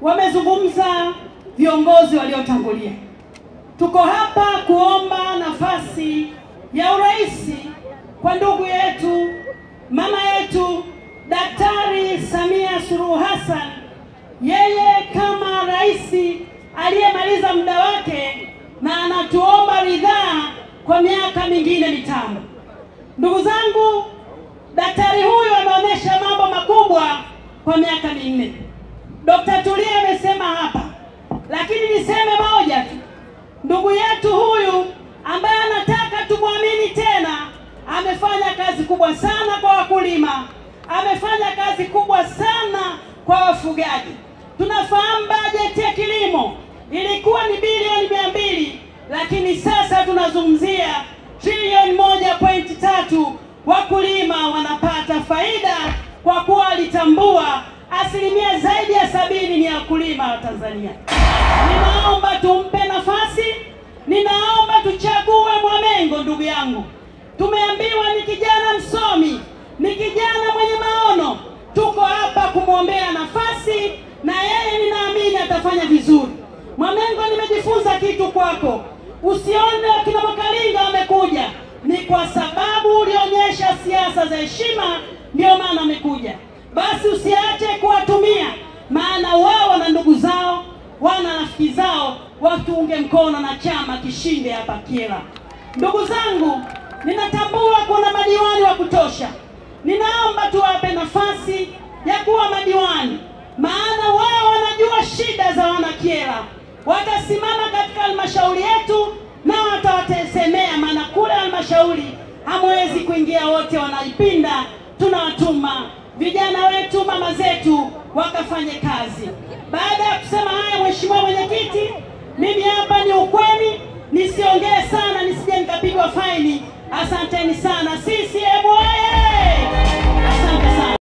wamezungumza viongozi waliotangulia. Tuko hapa kuomba nafasi ya urais kwa ndugu yetu, mama yetu Daktari Samia Suluhu Hassan, yeye kama rais aliyemaliza muda wake na anatuomba ridhaa kwa miaka mingine 5. Ndugu zangu, daktari huyu ameonyesha mambo makubwa kwa miaka 4. Dr. Tulia amesema hapa, lakini niseme moja tu. Ndugu yetu huyu ambaye anataka tumwamini tena, amefanya kazi kubwa sana kwa wakulima, amefanya kazi kubwa sana kwa wafugaji. Tunafahamu bajeti ya kilimo ilikuwa ni bilioni 200, lakini sasa tunazungumzia trilioni 1.3. Wakulima wanapata faida kwa kuwa alitambua asilimia zaidi ya 70 ni wakulima wa Tanzania. Ninaomba tumpe nafasi, ninaomba tuchague Mwamengo. Ndugu yangu, tumeambiwa ni kijana msomi, ni kijana mwenye maono. Tuko hapa kumwombea nafasi na yeye ninaamini atafanya vizuri. Mwamengo, nimejifunza kitu kwako. Usione wakina Makalinga wamekuja, ni kwa sababu ulionyesha siasa za heshima, ndio maana wamekuja. Basi usiache kuwatumia, maana wao na ndugu zao, wana rafiki zao, watuunge mkono na chama kishinde hapa Kyela. Ndugu zangu, ninatambua kuna madiwani wa kutosha. Ninaomba tuwape nafasi ya kuwa madiwani, maana wao wanajua shida za wana Kyela. Watasimama katika halmashauri yetu na watawatesemea, maana kule halmashauri hamwezi kuingia wote, wanaipinda. Tunawatuma vijana wetu, mama zetu wakafanye kazi. Baada ya kusema haya, Mheshimiwa Mwenyekiti, mimi hapa ni ukweli, nisiongee sana nisije nikapigwa faini. Asanteni sana. Sisi